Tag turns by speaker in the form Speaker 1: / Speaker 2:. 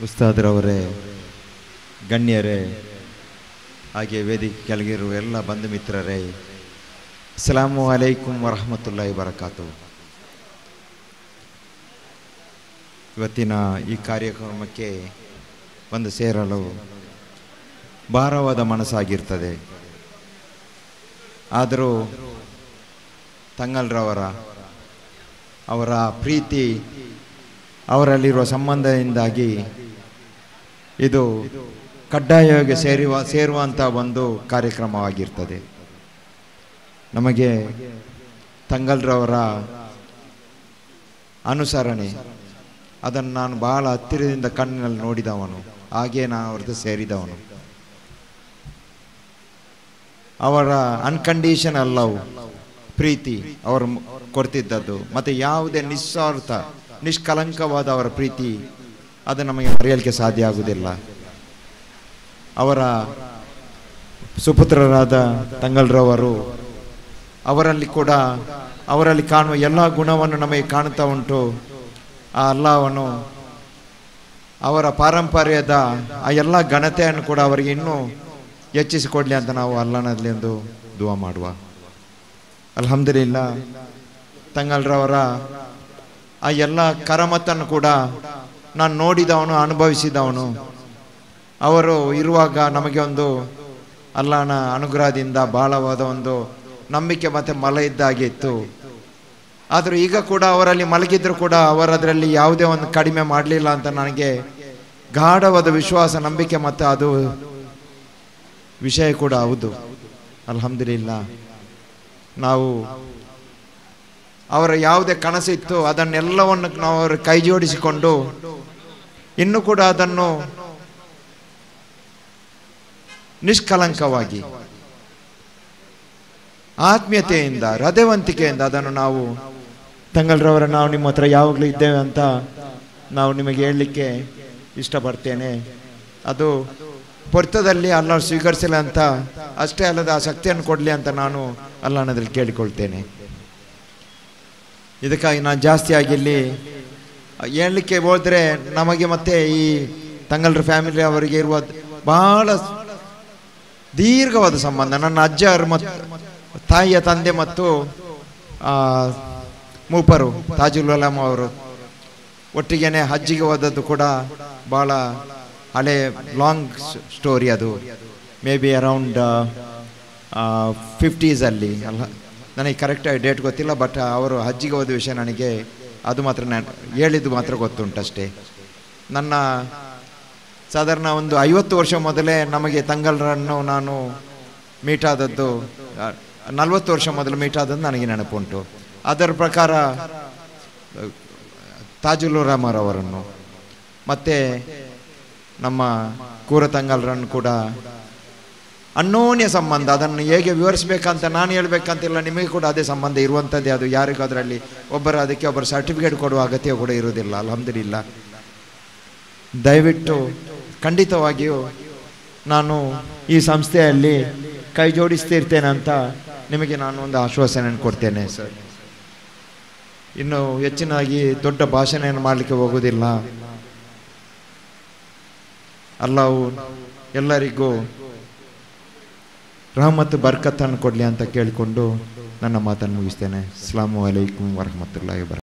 Speaker 1: ಉಸ್ತಾದ್ರವರೇ, ಗಣ್ಯರೇ, ಹಾಗೆ ವೇದಿಕೆ ಕೆಳಗಿರುವ ಎಲ್ಲ ಬಂಧು ಮಿತ್ರರೇ, ಅಸ್ಸಲಾಮು ಅಲೈಕುಂ ವರಹಮತುಲ್ಲಾಹಿ ವಬರಕಾತು. ಇವತ್ತಿನ ಈ ಕಾರ್ಯಕ್ರಮಕ್ಕೆ ಒಂದು ಸೇರಲು ಭಾರವಾದ ಮನಸ್ಸಾಗಿರ್ತದೆ. ಆದರೂ ಅವರ ಪ್ರೀತಿ, ಅವರಲ್ಲಿರುವ ಸಂಬಂಧದಿಂದಾಗಿ ಇದು ಕಡ್ಡಾಯವಾಗಿ ಸೇರುವಂಥ ಒಂದು ಕಾರ್ಯಕ್ರಮವಾಗಿರ್ತದೆ. ನಮಗೆ ತಂಗಲ್ರವರ ಅನುಸರಣೆ ಅದನ್ನು ನಾನು ಬಹಳ ಹತ್ತಿರದಿಂದ ಕಣ್ಣಿನಲ್ಲಿ ನೋಡಿದವನು, ಹಾಗೆ ನಾನು ಅವ್ರದ್ದು ಸೇರಿದವನು. ಅವರ ಅನ್ಕಂಡೀಷನಲ್ ಲವ್, ಪ್ರೀತಿ ಅವರು ಕೊಡ್ತಿದ್ದದ್ದು, ಮತ್ತು ಯಾವುದೇ ನಿಸ್ವಾರ್ಥ ನಿಷ್ಕಲಂಕವಾದ ಅವರ ಪ್ರೀತಿ, ಅದು ನಮಗೆ ಮರೆಯಲಿಕ್ಕೆ ಸಾಧ್ಯ ಆಗುವುದಿಲ್ಲ. ಅವರ ಸುಪುತ್ರರಾದ ತಂಗಲ್ರವರು ಅವರಲ್ಲಿ ಕಾಣುವ ಎಲ್ಲ ಗುಣವನ್ನು ನಮಗೆ ಕಾಣುತ್ತಾ ಉಂಟು. ಆ ಅಲ್ಲಾಹನು ಅವರ ಪಾರಂಪರ್ಯದ ಆ ಎಲ್ಲ ಘನತೆಯನ್ನು ಕೂಡ ಅವರಿಗೆ ಇನ್ನೂ ಹೆಚ್ಚಿಸಿಕೊಡ್ಲಿ ಅಂತ ನಾವು ಅಲ್ಲಾಹನಲ್ಲಿ ಒಂದು ದುವಾ ಮಾಡುವ. ಅಲ್ಹಮ್ದುಲಿಲ್ಲಾ, ತಂಗಲ್ರವರ ಆ ಎಲ್ಲ ಕರಮತನ್ನು ಕೂಡ ನಾನು ನೋಡಿದವನು, ಅನುಭವಿಸಿದವನು. ಅವರು ಇರುವಾಗ ನಮಗೆ ಒಂದು ಅಲ್ಲಾಹನ ಅನುಗ್ರಹದಿಂದ ಬಹಳವಾದ ಒಂದು ನಂಬಿಕೆ ಮತ್ತು ಮಲ ಇದ್ದಾಗಿತ್ತು. ಆದರೂ ಈಗ ಕೂಡ ಅವರಲ್ಲಿ ಮಲಗಿದ್ರು ಕೂಡ ಅವರದರಲ್ಲಿ ಯಾವುದೇ ಒಂದು ಕಡಿಮೆ ಮಾಡಲಿಲ್ಲ ಅಂತ ನನಗೆ ಗಾಢವಾದ ವಿಶ್ವಾಸ, ನಂಬಿಕೆ ಮತ್ತು ಅದು ವಿಷಯ ಕೂಡ ಹೌದು. ಅಲ್ಹಮ್ದುಲಿಲ್ಲಾ, ನಾವು ಅವರ ಯಾವುದೇ ಕನಸಿತ್ತು ಅದನ್ನೆಲ್ಲವನ್ನು ನಾವು ಅವರು ಕೈ ಜೋಡಿಸಿಕೊಂಡು ಇನ್ನೂ ಕೂಡ ಅದನ್ನು ನಿಷ್ಕಲಂಕವಾಗಿ ಆತ್ಮೀಯತೆಯಿಂದ, ಹೃದಯವಂತಿಕೆಯಿಂದ ಅದನ್ನು ನಾವು ತಂಗಲ್ರವರ ನಾವು ನಿಮ್ಮ ಹತ್ರ ಯಾವಾಗಲೂ ಇದ್ದೇವೆ ಅಂತ ನಾವು ನಿಮಗೆ ಹೇಳಲಿಕ್ಕೆ ಇಷ್ಟಪಡ್ತೇನೆ. ಅದು ಪೊರ್ತದಲ್ಲಿ ಅಲ್ಲ ಸ್ವೀಕರಿಸಲಿ ಅಂತ ಅಷ್ಟೇ ಅಲ್ಲದ ಆ ಶಕ್ತಿಯನ್ನು ಕೊಡಲಿ ಅಂತ ನಾನು ಅಲ್ಲಾಹನಲ್ಲಿ ಕೇಳಿಕೊಳ್ತೇನೆ. ಇದಕ್ಕಾಗಿ ನಾನು ಜಾಸ್ತಿಯಾಗಿ ಇಲ್ಲಿ ಹೇಳಲಿಕ್ಕೆ ಹೋದರೆ ನಮಗೆ ಮತ್ತೆ ಈ ತಂಗಲ್ರ ಫ್ಯಾಮಿಲಿ ಅವರಿಗೆ ಇರುವ ಬಹಳ ದೀರ್ಘವಾದ ಸಂಬಂಧ. ನನ್ನ ಅಜ್ಜರು ಮತ್ತು ತಾಯಿಯ ತಂದೆ ಮತ್ತು ಮೂಪರು ತಾಜುಲ್ ಉಲಮ ಅವರು ಒಟ್ಟಿಗೆನೆ ಹಜ್ಜಿಗೆ ಹೋದದ್ದು ಕೂಡ ಭಾಳ ಹಳೆ ಲಾಂಗ್ ಸ್ಟೋರಿ. ಅದು ಮೇ ಬಿ ಅರೌಂಡ್ 50s ಅಲ್ಲ, ನನಗೆ ಕರೆಕ್ಟಾಗಿ ಡೇಟ್ ಗೊತ್ತಿಲ್ಲ. ಬಟ್ ಅವರು ಹಜ್ಜಿಗೆ ಹೋದ ವಿಷಯ ನನಗೆ ಅದು ಮಾತ್ರ ಹೇಳಿದ್ದು ಮಾತ್ರ ಗೊತ್ತುಂಟಷ್ಟೇ. ನನ್ನ ಸಾಧಾರಣ ಒಂದು 50 ವರ್ಷ ಮೊದಲೇ ನಮಗೆ ತಂಗಲ್ರನ್ನು ನಾನು ಮೀಟ್ ಆದದ್ದು, 40 ವರ್ಷ ಮೊದಲು ಮೀಟ್ ಆದದ್ದು ನನಗೆ ನೆನಪುಂಟು. ಅದರ ಪ್ರಕಾರ ತಾಜುಲ್ ಉಲಮರವರನ್ನು ಮತ್ತು ನಮ್ಮ ಕೂರ ತಂಗಲ್ರನ್ನು ಕೂಡ ಅನ್ಯೋನ್ಯ ಸಂಬಂಧ. ಅದನ್ನು ಹೇಗೆ ವಿವರಿಸಬೇಕಂತ ನಾನು ಹೇಳಬೇಕಂತಿಲ್ಲ, ನಿಮಗೆ ಕೂಡ ಅದೇ ಸಂಬಂಧ ಇರುವಂಥದ್ದೇ. ಅದು ಯಾರಿಗೂ ಅದರಲ್ಲಿ ಅದಕ್ಕೆ ಒಬ್ಬರು ಸರ್ಟಿಫಿಕೇಟ್ ಕೊಡುವ ಅಗತ್ಯ ಕೂಡ ಇರುವುದಿಲ್ಲ. ಅಲ್ಹಮ್ದುಲಿಲ್ಲಾ, ದಯವಿಟ್ಟು ಖಂಡಿತವಾಗಿಯೂ ನಾನು ಈ ಸಂಸ್ಥೆಯಲ್ಲಿ ಕೈ ಜೋಡಿಸ್ತಿರ್ತೇನೆ ಅಂತ ನಿಮಗೆ ನಾನು ಒಂದು ಆಶ್ವಾಸನೆಯನ್ನು ಕೊಡ್ತೇನೆ ಸರ್. ಇನ್ನು ಹೆಚ್ಚಿನಾಗಿ ದೊಡ್ಡ ಭಾಷಣೆಯನ್ನು ಮಾಡಲಿಕ್ಕೆ ಹೋಗುವುದಿಲ್ಲ. ಅಲ್ಲಾಹು ಎಲ್ಲರಿಗೂ ರಹಮತ್ ಬರ್ಕತ್ತನ್ನು ಕೊಡಲಿ ಅಂತ ಕೇಳಿಕೊಂಡು ನನ್ನ ಮಾತನ್ನು ಮುಗಿಸ್ತೇನೆ. ಅಸ್ಸಲಾಮು ಅಲೈಕುಂ ವರಹಮತುಲ್ಲಾಹಿ ವಬರಕಾತುಹು.